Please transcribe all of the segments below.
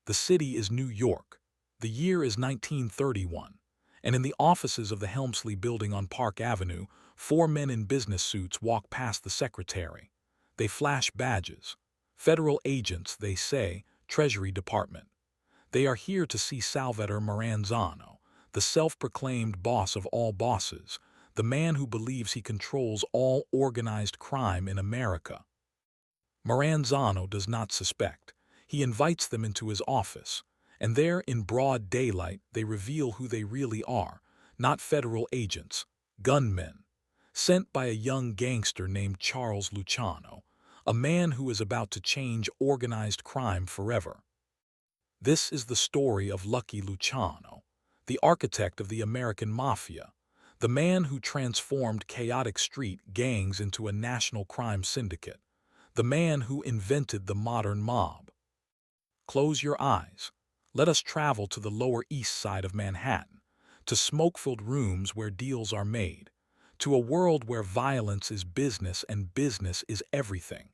The city is New York. The year is 1931. And in the offices of the Helmsley Building on Park Avenue, four men in business suits walk past the secretary. They flash badges. Federal agents, they say, Treasury Department. They are here to see Salvatore Maranzano, the self-proclaimed boss of all bosses, the man who believes he controls all organized crime in America. Maranzano does not suspect. He invites them into his office, and there, in broad daylight, they reveal who they really are, not federal agents, gunmen, sent by a young gangster named Charles Luciano, a man who is about to change organized crime forever. This is the story of Lucky Luciano, the architect of the American Mafia, the man who transformed chaotic street gangs into a national crime syndicate, the man who invented the modern mob. Close your eyes. Let us travel to the Lower East Side of Manhattan, to smoke-filled rooms where deals are made, to a world where violence is business and business is everything,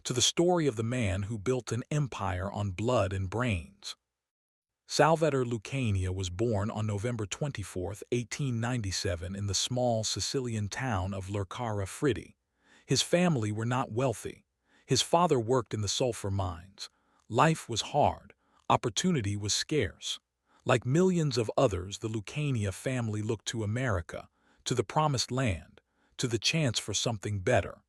to the story of the man who built an empire on blood and brains. Salvatore Lucania was born on November 24, 1897 in the small Sicilian town of Lercara Fritti. His family were not wealthy. His father worked in the sulfur mines. Life was hard. Opportunity was scarce. Like millions of others, the Lucania family looked to America, to the promised land, to the chance for something better.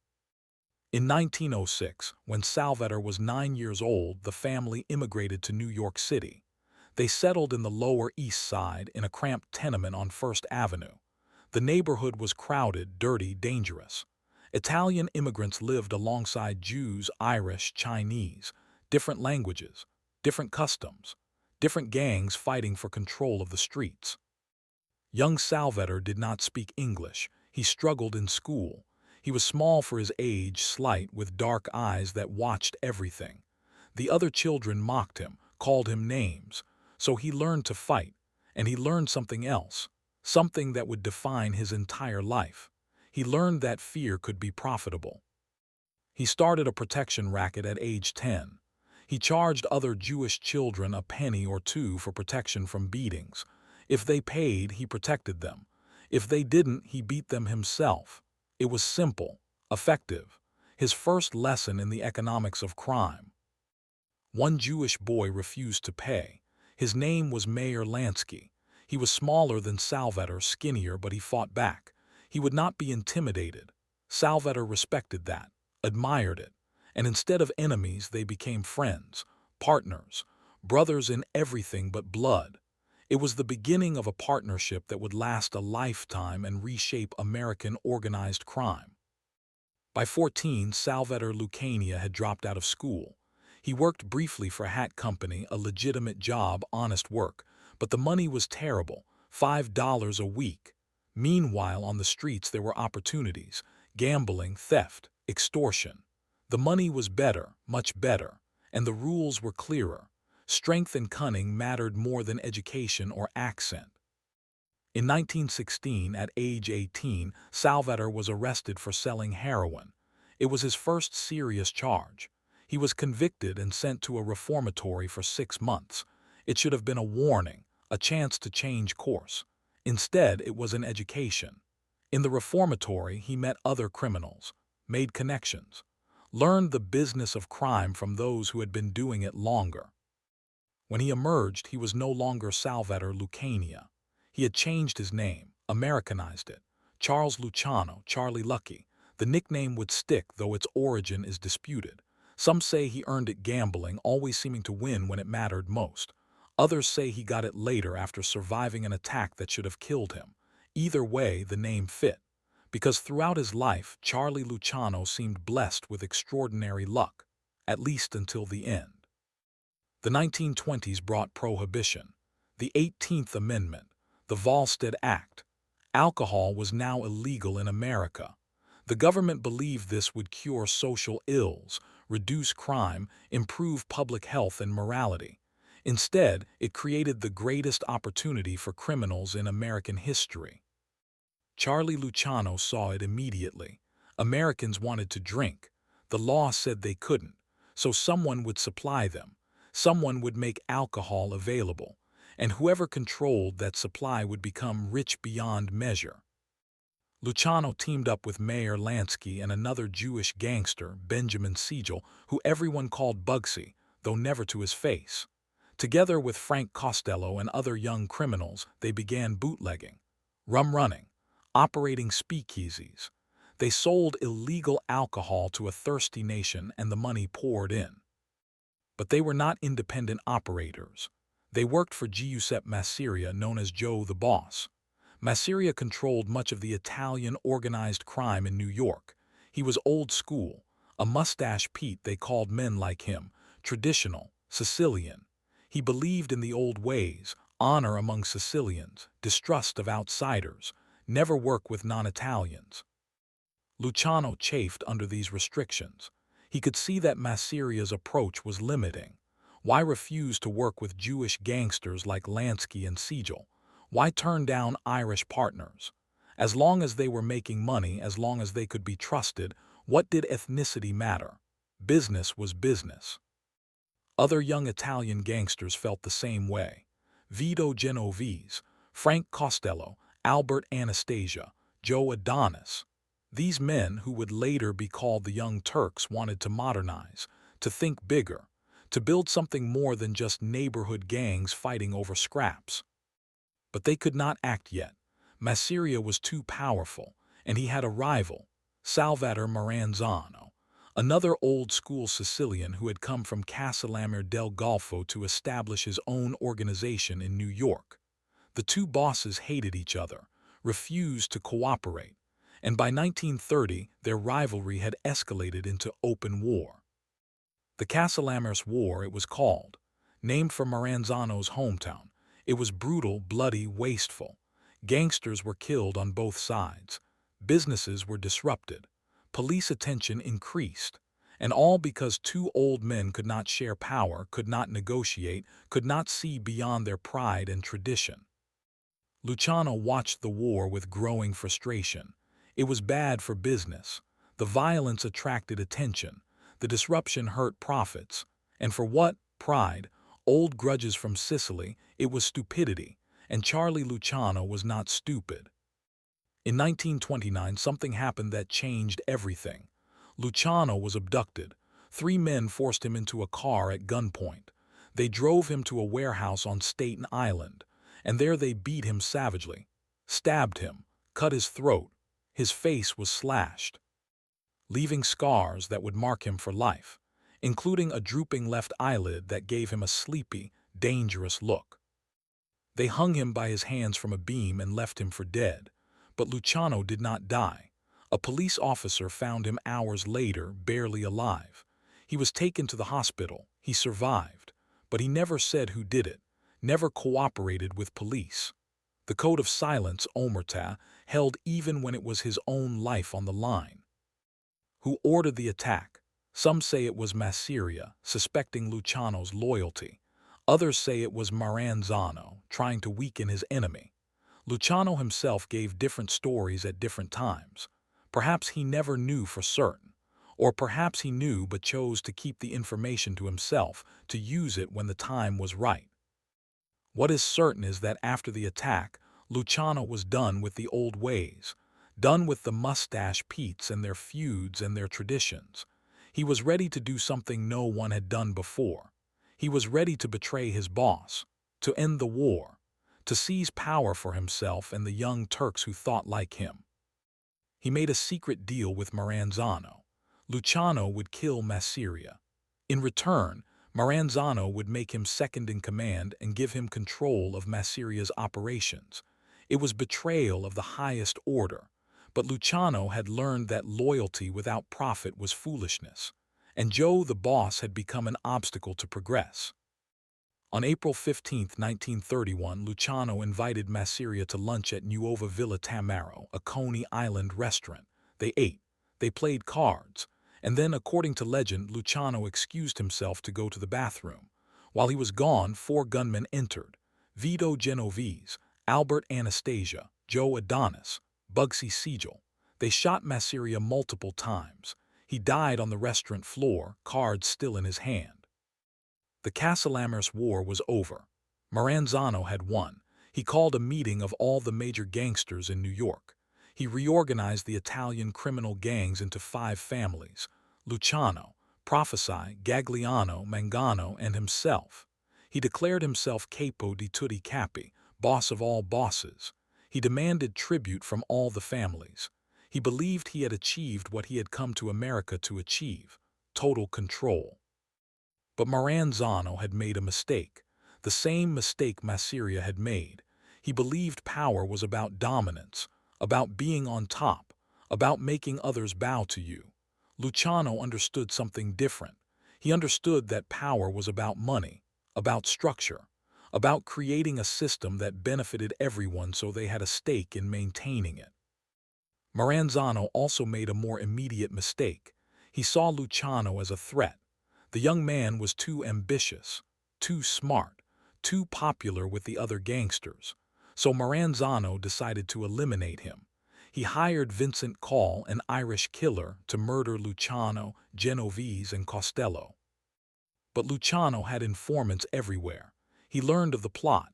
In 1906, when Salvatore was 9 years old, the family immigrated to New York City. They settled in the Lower East Side in a cramped tenement on First Avenue. The neighborhood was crowded, dirty, dangerous. Italian immigrants lived alongside Jews, Irish, Chinese, different languages, different customs, different gangs fighting for control of the streets. Young Salvatore did not speak English. He struggled in school. He was small for his age, slight, with dark eyes that watched everything. The other children mocked him, called him names. So he learned to fight, and he learned something else, something that would define his entire life. He learned that fear could be profitable. He started a protection racket at age 10. He charged other Jewish children a penny or two for protection from beatings. If they paid, he protected them. If they didn't, he beat them himself. It was simple, effective. His first lesson in the economics of crime. One Jewish boy refused to pay. His name was Meir Lansky. He was smaller than Salvatore, skinnier, but he fought back. He would not be intimidated. Salvatore respected that, admired it, and instead of enemies, they became friends, partners, brothers in everything but blood. It was the beginning of a partnership that would last a lifetime and reshape American organized crime. By 14, Salvatore Lucania had dropped out of school. He worked briefly for a hat company, a legitimate job, honest work, but the money was terrible, $5 a week. Meanwhile, on the streets there were opportunities, gambling, theft, extortion. The money was better, much better, and the rules were clearer. Strength and cunning mattered more than education or accent. In 1916, at age 18, Salvatore was arrested for selling heroin. It was his first serious charge. He was convicted and sent to a reformatory for 6 months. It should have been a warning, a chance to change course. Instead, it was an education. In the reformatory, he met other criminals, made connections, learned the business of crime from those who had been doing it longer. When he emerged, he was no longer Salvatore Lucania. He had changed his name, Americanized it. Charles Luciano, Charlie Lucky. The nickname would stick, though its origin is disputed. Some say he earned it gambling, always seeming to win when it mattered most. Others say he got it later after surviving an attack that should have killed him. Either way, the name fit. Because throughout his life, Charlie Luciano seemed blessed with extraordinary luck, at least until the end. The 1920s brought prohibition, the 18th Amendment, the Volstead Act. Alcohol was now illegal in America. The government believed this would cure social ills, reduce crime, improve public health and morality. Instead, it created the greatest opportunity for criminals in American history. Charlie Luciano saw it immediately. Americans wanted to drink. The law said they couldn't, so someone would supply them. Someone would make alcohol available, and whoever controlled that supply would become rich beyond measure. Luciano teamed up with Mayor Lansky and another Jewish gangster, Benjamin Siegel, who everyone called Bugsy, though never to his face. Together with Frank Costello and other young criminals, they began bootlegging, rum running, operating speakeasies. They sold illegal alcohol to a thirsty nation and the money poured in. But they were not independent operators. They worked for Giuseppe Masseria, known as Joe the Boss. Masseria controlled much of the Italian organized crime in New York. He was old school, a mustache Pete they called men like him, traditional, Sicilian. He believed in the old ways, honor among Sicilians, distrust of outsiders, never work with non-Italians. Luciano chafed under these restrictions. He could see that Masseria's approach was limiting. Why refuse to work with Jewish gangsters like Lansky and Siegel? Why turn down Irish partners? As long as they were making money, as long as they could be trusted, what did ethnicity matter? Business was business. Other young Italian gangsters felt the same way. Vito Genovese, Frank Costello, Albert Anastasia, Joe Adonis. These men, who would later be called the Young Turks, wanted to modernize, to think bigger, to build something more than just neighborhood gangs fighting over scraps. But they could not act yet. Masseria was too powerful, and he had a rival, Salvatore Maranzano, another old-school Sicilian who had come from Castellamare del Golfo to establish his own organization in New York. The two bosses hated each other, refused to cooperate, and by 1930 their rivalry had escalated into open war. The Castellamares War, it was called, named for Maranzano's hometown. It was brutal, bloody, wasteful. Gangsters were killed on both sides. Businesses were disrupted. Police attention increased. And all because two old men could not share power, could not negotiate, could not see beyond their pride and tradition. Luciano watched the war with growing frustration. It was bad for business. The violence attracted attention. The disruption hurt profits. And for what? Pride. Old grudges from Sicily. It was stupidity. And Charlie Luciano was not stupid. In 1929, something happened that changed everything. Luciano was abducted. 3 men forced him into a car at gunpoint. They drove him to a warehouse on Staten Island, and there they beat him savagely, stabbed him, cut his throat. His face was slashed, leaving scars that would mark him for life, including a drooping left eyelid that gave him a sleepy, dangerous look. They hung him by his hands from a beam and left him for dead. But Luciano did not die. A police officer found him hours later, barely alive. He was taken to the hospital. He survived. But he never said who did it, never cooperated with police. The code of silence, omerta, held even when it was his own life on the line. Who ordered the attack? Some say it was Masseria, suspecting Luciano's loyalty. Others say it was Maranzano, trying to weaken his enemy. Luciano himself gave different stories at different times. Perhaps he never knew for certain. Or perhaps he knew but chose to keep the information to himself, to use it when the time was right. What is certain is that after the attack, Luciano was done with the old ways, done with the mustache Petes and their feuds and their traditions. He was ready to do something no one had done before. He was ready to betray his boss, to end the war, to seize power for himself and the young Turks who thought like him. He made a secret deal with Maranzano. Luciano would kill Masseria. In return, Maranzano would make him second in command and give him control of Masseria's operations. It was betrayal of the highest order, but Luciano had learned that loyalty without profit was foolishness, and Joe the Boss had become an obstacle to progress. On April 15, 1931, Luciano invited Masseria to lunch at Nuova Villa Tamaro, a Coney Island restaurant. They ate, they played cards, and then, according to legend, Luciano excused himself to go to the bathroom. While he was gone, 4 gunmen entered: Vito Genovese, Albert Anastasia, Joe Adonis, Bugsy Siegel. They shot Masseria multiple times. He died on the restaurant floor, cards still in his hand. The Castellammare War was over. Maranzano had won. He called a meeting of all the major gangsters in New York. He reorganized the Italian criminal gangs into 5 families: Luciano, Prophesy, Gagliano, Mangano, and himself. He declared himself capo di tutti capi, boss of all bosses. He demanded tribute from all the families. He believed he had achieved what he had come to America to achieve: total control. But Maranzano had made a mistake, the same mistake Mafia had made. He believed power was about dominance, about being on top, about making others bow to you. Luciano understood something different. He understood that power was about money, about structure, about creating a system that benefited everyone so they had a stake in maintaining it. Maranzano also made a more immediate mistake. He saw Luciano as a threat. The young man was too ambitious, too smart, too popular with the other gangsters. So Maranzano decided to eliminate him. He hired Vincent Call, an Irish killer, to murder Luciano, Genovese, and Costello. But Luciano had informants everywhere. He learned of the plot,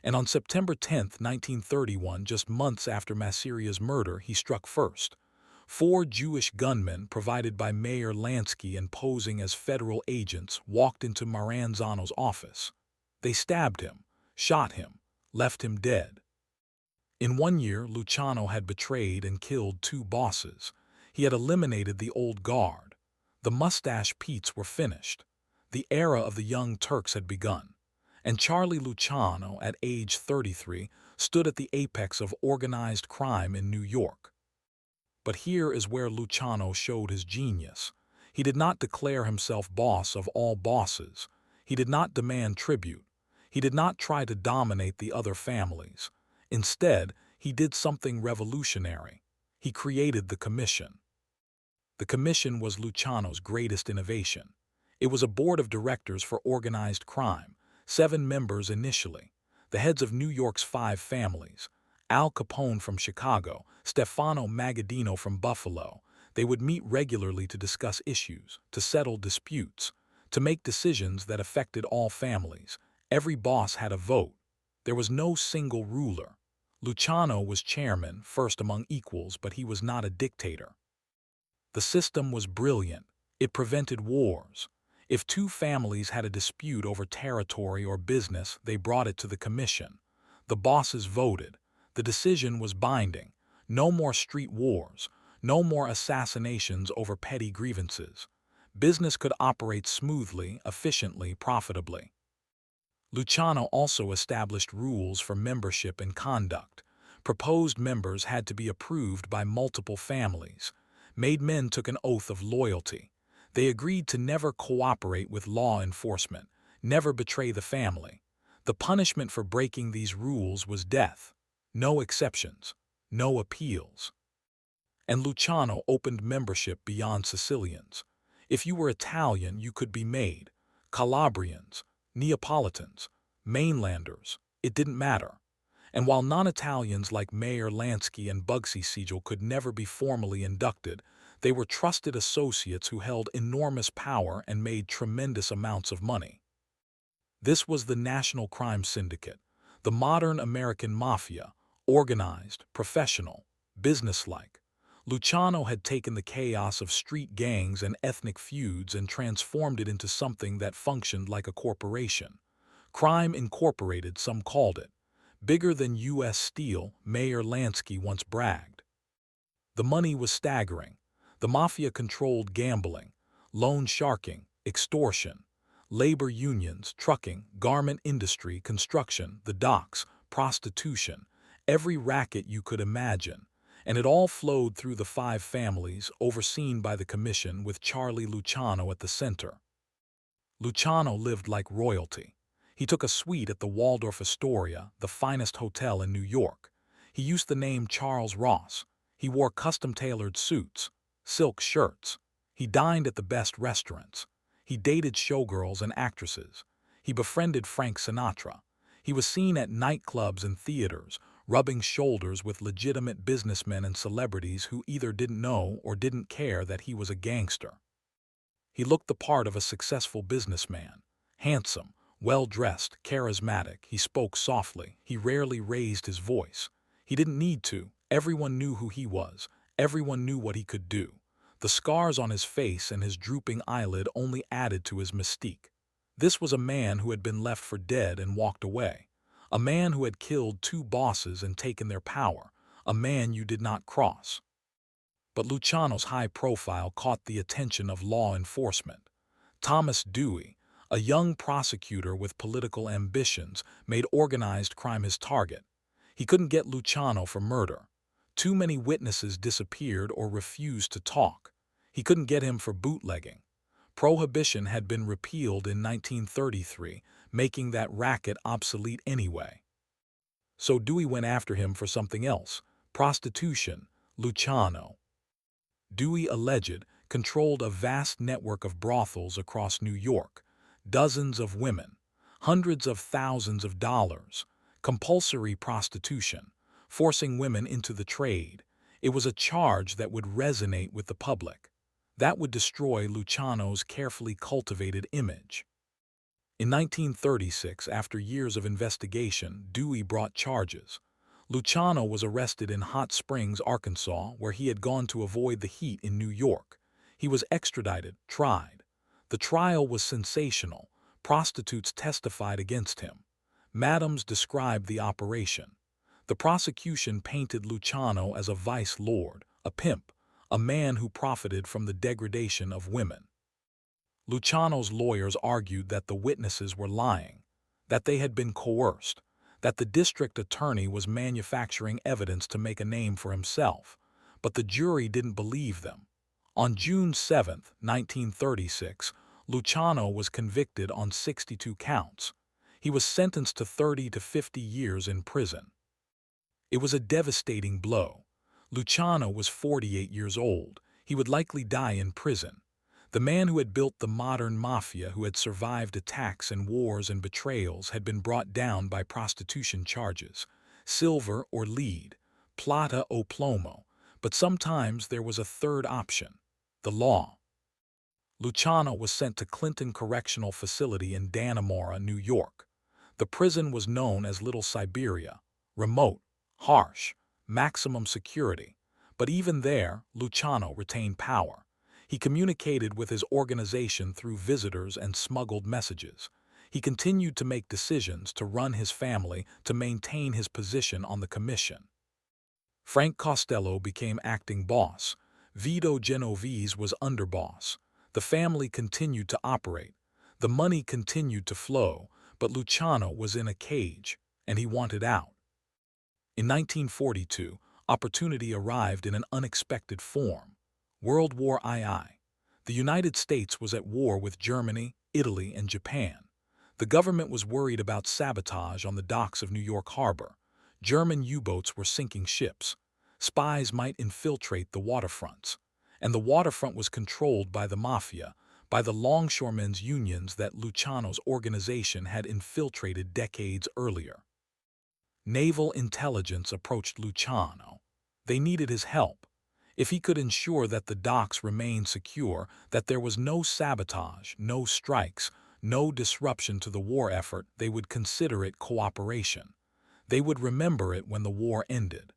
and on September 10, 1931, just months after Mafia's murder, he struck first. 4 Jewish gunmen, provided by Mayor Lansky and posing as federal agents, walked into Maranzano's office. They stabbed him, shot him, left him dead. In 1 year, Luciano had betrayed and killed 2 bosses. He had eliminated the old guard. The mustache Petes were finished. The era of the Young Turks had begun. And Charlie Luciano, at age 33, stood at the apex of organized crime in New York. But here is where Luciano showed his genius. He did not declare himself boss of all bosses. He did not demand tribute. He did not try to dominate the other families. Instead, he did something revolutionary. He created the commission. The commission was Luciano's greatest innovation. It was a board of directors for organized crime, 7 members initially, the heads of New York's 5 families: Al Capone from Chicago, Stefano Magaddino from Buffalo. They would meet regularly to discuss issues, to settle disputes, to make decisions that affected all families. Every boss had a vote. There was no single ruler. Luciano was chairman, first among equals, but he was not a dictator. The system was brilliant. It prevented wars. If 2 families had a dispute over territory or business, they brought it to the commission. The bosses voted. The decision was binding. No more street wars. No more assassinations over petty grievances. Business could operate smoothly, efficiently, profitably. Luciano also established rules for membership and conduct. Proposed members had to be approved by multiple families. Made men took an oath of loyalty. They agreed to never cooperate with law enforcement, never betray the family. The punishment for breaking these rules was death. No exceptions, no appeals. And Luciano opened membership beyond Sicilians. If you were Italian, you could be made. Calabrians, Neapolitans, mainlanders, it didn't matter. And while non-Italians like Mayor Lansky and Bugsy Siegel could never be formally inducted, they were trusted associates who held enormous power and made tremendous amounts of money. This was the National Crime Syndicate, the modern American Mafia, organized, professional, businesslike. Luciano had taken the chaos of street gangs and ethnic feuds and transformed it into something that functioned like a corporation. Crime Incorporated, some called it. Bigger than U.S. Steel, Mayor Lansky once bragged. The money was staggering. The Mafia controlled gambling, loan sharking, extortion, labor unions, trucking, garment industry, construction, the docks, prostitution, every racket you could imagine. And it all flowed through the 5 families, overseen by the commission, with Charlie Luciano at the center. Luciano lived like royalty. He took a suite at the Waldorf Astoria, the finest hotel in New York. He used the name Charles Ross. He wore custom-tailored suits, silk shirts. He dined at the best restaurants. He dated showgirls and actresses. He befriended Frank Sinatra. He was seen at nightclubs and theaters, rubbing shoulders with legitimate businessmen and celebrities who either didn't know or didn't care that he was a gangster. He looked the part of a successful businessman. Handsome, well-dressed, charismatic, he spoke softly. He rarely raised his voice. He didn't need to. Everyone knew who he was. Everyone knew what he could do. The scars on his face and his drooping eyelid only added to his mystique. This was a man who had been left for dead and walked away. A man who had killed two bosses and taken their power. A man you did not cross. But Luciano's high profile caught the attention of law enforcement. Thomas Dewey, a young prosecutor with political ambitions, made organized crime his target. He couldn't get Luciano for murder. Too many witnesses disappeared or refused to talk. He couldn't get him for bootlegging. Prohibition had been repealed in 1933, making that racket obsolete anyway. So Dewey went after him for something else: prostitution. Luciano, Dewey alleged, controlled a vast network of brothels across New York, dozens of women, hundreds of thousands of dollars, compulsory prostitution, forcing women into the trade. It was a charge that would resonate with the public. That would destroy Luciano's carefully cultivated image. In 1936, after years of investigation, Dewey brought charges. Luciano was arrested in Hot Springs, Arkansas, where he had gone to avoid the heat in New York. He was extradited, tried. The trial was sensational. Prostitutes testified against him. Madams described the operation. The prosecution painted Luciano as a vice lord, a pimp, a man who profited from the degradation of women. Luciano's lawyers argued that the witnesses were lying, that they had been coerced, that the district attorney was manufacturing evidence to make a name for himself, but the jury didn't believe them. On June 7, 1936, Luciano was convicted on 62 counts. He was sentenced to 30 to 50 years in prison. It was a devastating blow. Luciano was 48 years old. He would likely die in prison. The man who had built the modern mafia, who had survived attacks and wars and betrayals, had been brought down by prostitution charges. Silver or lead, plata o plomo. But sometimes there was a third option: the law. Luciano was sent to Clinton Correctional Facility in Dannemora, New York. The prison was known as Little Siberia, remote, harsh, maximum security. But even there, Luciano retained power. He communicated with his organization through visitors and smuggled messages. He continued to make decisions, to run his family, to maintain his position on the commission. Frank Costello became acting boss. Vito Genovese was underboss. The family continued to operate. The money continued to flow, but Luciano was in a cage, and he wanted out. In 1942, opportunity arrived in an unexpected form. World War II. The United States was at war with Germany, Italy, and Japan. The government was worried about sabotage on the docks of New York Harbor. German U-boats were sinking ships. Spies might infiltrate the waterfronts. And the waterfront was controlled by the Mafia, by the longshoremen's unions that Luciano's organization had infiltrated decades earlier. Naval intelligence approached Luciano. They needed his help. If he could ensure that the docks remained secure, that there was no sabotage, no strikes, no disruption to the war effort, they would consider it cooperation. They would remember it when the war ended.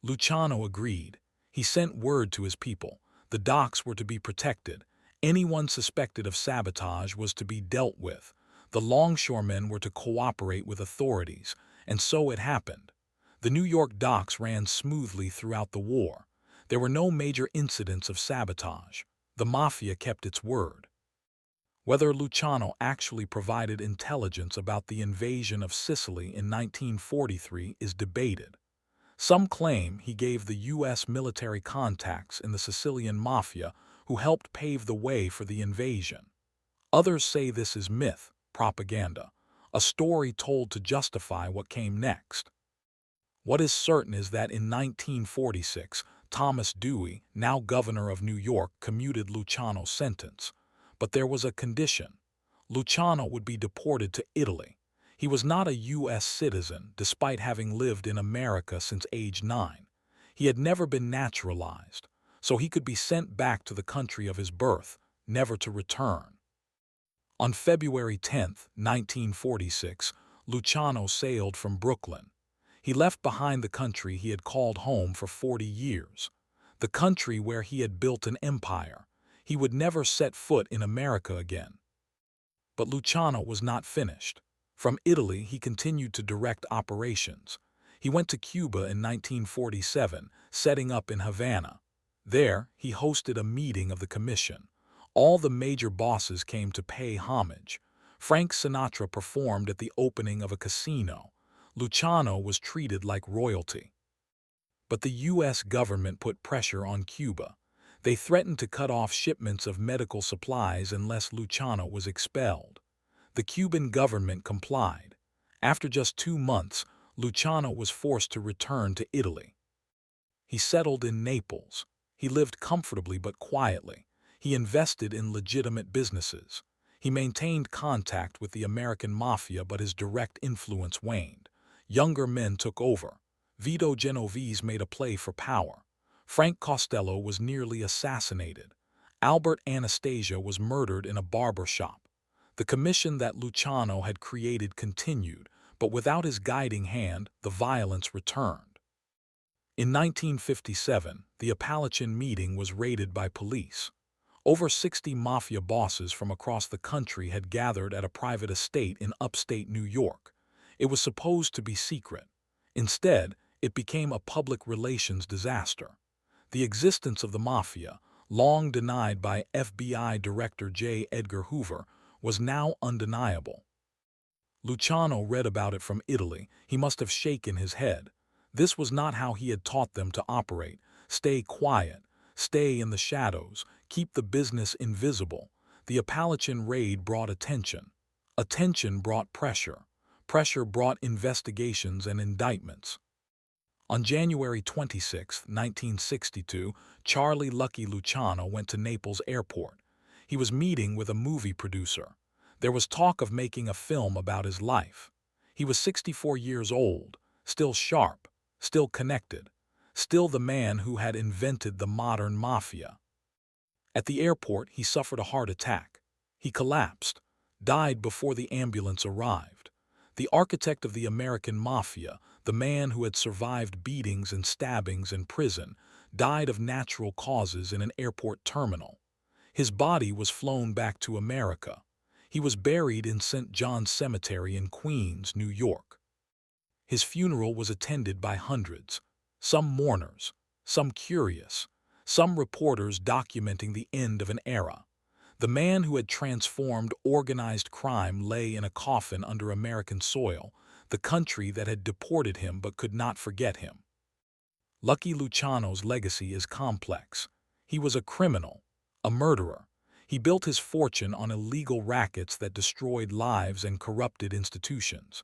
Luciano agreed. He sent word to his people. The docks were to be protected. Anyone suspected of sabotage was to be dealt with. The longshoremen were to cooperate with authorities, and so it happened. The New York docks ran smoothly throughout the war. There were no major incidents of sabotage. The Mafia kept its word. Whether Luciano actually provided intelligence about the invasion of Sicily in 1943 is debated. Some claim he gave the U.S. military contacts in the Sicilian Mafia who helped pave the way for the invasion. Others say this is myth, propaganda, a story told to justify what came next. What is certain is that in 1946, Thomas Dewey, now governor of New York, commuted Luciano's sentence. But there was a condition. Luciano would be deported to Italy. He was not a U.S. citizen, despite having lived in America since age 9. He had never been naturalized, so he could be sent back to the country of his birth, never to return. On February 10, 1946, Luciano sailed from Brooklyn. He left behind the country he had called home for 40 years, the country where he had built an empire. He would never set foot in America again. But Luciano was not finished. From Italy, he continued to direct operations. He went to Cuba in 1947, setting up in Havana. There, he hosted a meeting of the commission. All the major bosses came to pay homage. Frank Sinatra performed at the opening of a casino. Luciano was treated like royalty. But the U.S. government put pressure on Cuba. They threatened to cut off shipments of medical supplies unless Luciano was expelled. The Cuban government complied. After just 2 months, Luciano was forced to return to Italy. He settled in Naples. He lived comfortably but quietly. He invested in legitimate businesses. He maintained contact with the American Mafia, but his direct influence waned. Younger men took over. Vito Genovese made a play for power. Frank Costello was nearly assassinated. Albert Anastasia was murdered in a barber shop. The commission that Luciano had created continued, but without his guiding hand, the violence returned. In 1957, the Appalachian meeting was raided by police. Over 60 mafia bosses from across the country had gathered at a private estate in upstate New York. It was supposed to be secret. Instead, it became a public relations disaster. The existence of the Mafia, long denied by FBI Director J. Edgar Hoover, was now undeniable. Luciano read about it from Italy. He must have shaken his head. This was not how he had taught them to operate. Stay quiet, stay in the shadows, keep the business invisible. The Appalachian raid brought attention. Attention brought pressure. Pressure brought investigations and indictments. On January 26, 1962, Charlie Lucky Luciano went to Naples Airport. He was meeting with a movie producer. There was talk of making a film about his life. He was 64 years old, still sharp, still connected, still the man who had invented the modern mafia. At the airport, he suffered a heart attack. He collapsed, died before the ambulance arrived. The architect of the American Mafia, the man who had survived beatings and stabbings in prison, died of natural causes in an airport terminal. His body was flown back to America. He was buried in St. John's Cemetery in Queens, New York. His funeral was attended by hundreds, some mourners, some curious, some reporters documenting the end of an era. The man who had transformed organized crime lay in a coffin under American soil, the country that had deported him but could not forget him. Lucky Luciano's legacy is complex. He was a criminal, a murderer. He built his fortune on illegal rackets that destroyed lives and corrupted institutions.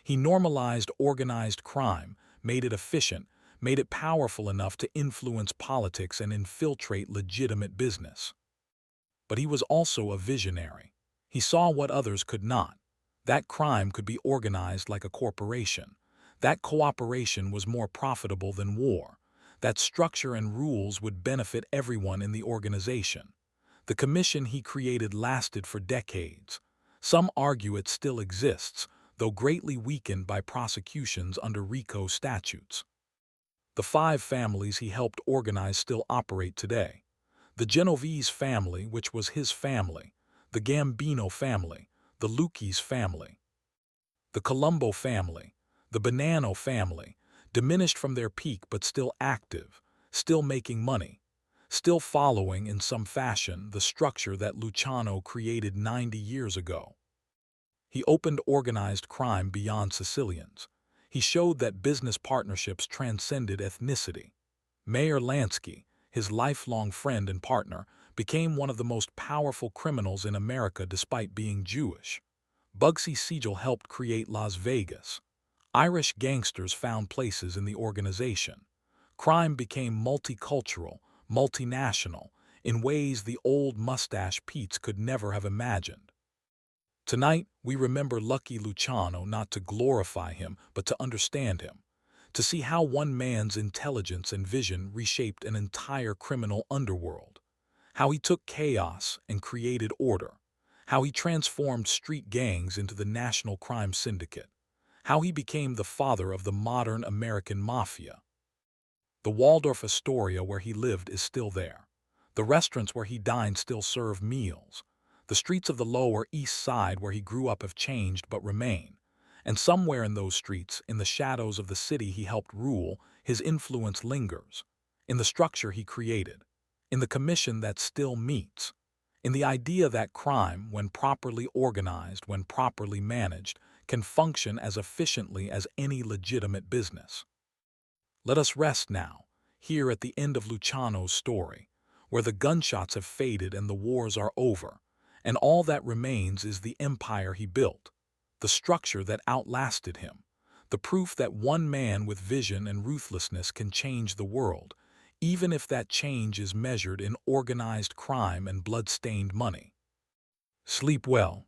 He normalized organized crime, made it efficient, made it powerful enough to influence politics and infiltrate legitimate business. But he was also a visionary. He saw what others could not. That crime could be organized like a corporation. That cooperation was more profitable than war. That structure and rules would benefit everyone in the organization. The commission he created lasted for decades. Some argue it still exists, though greatly weakened by prosecutions under RICO statutes. The 5 families he helped organize still operate today. The Genovese family, which was his family, the Gambino family, the Lucchese family, the Colombo family, the Bonanno family, diminished from their peak but still active, still making money, still following in some fashion the structure that Luciano created 90 years ago. He opened organized crime beyond Sicilians. He showed that business partnerships transcended ethnicity. Mayor Lansky, his lifelong friend and partner, became one of the most powerful criminals in America despite being Jewish. Bugsy Siegel helped create Las Vegas. Irish gangsters found places in the organization. Crime became multicultural, multinational, in ways the old Mustache Pete's could never have imagined. Tonight, we remember Lucky Luciano not to glorify him, but to understand him, to see how one man's intelligence and vision reshaped an entire criminal underworld, how he took chaos and created order, how he transformed street gangs into the national crime syndicate, how he became the father of the modern American Mafia. The Waldorf Astoria where he lived is still there. The restaurants where he dined still serve meals. The streets of the Lower East Side where he grew up have changed but remain. And somewhere in those streets, in the shadows of the city he helped rule, his influence lingers. In the structure he created. In the commission that still meets. In the idea that crime, when properly organized, when properly managed, can function as efficiently as any legitimate business. Let us rest now, here at the end of Luciano's story, where the gunshots have faded and the wars are over, and all that remains is the empire he built, the structure that outlasted him, the proof that one man with vision and ruthlessness can change the world, even if that change is measured in organized crime and blood-stained money. Sleep well.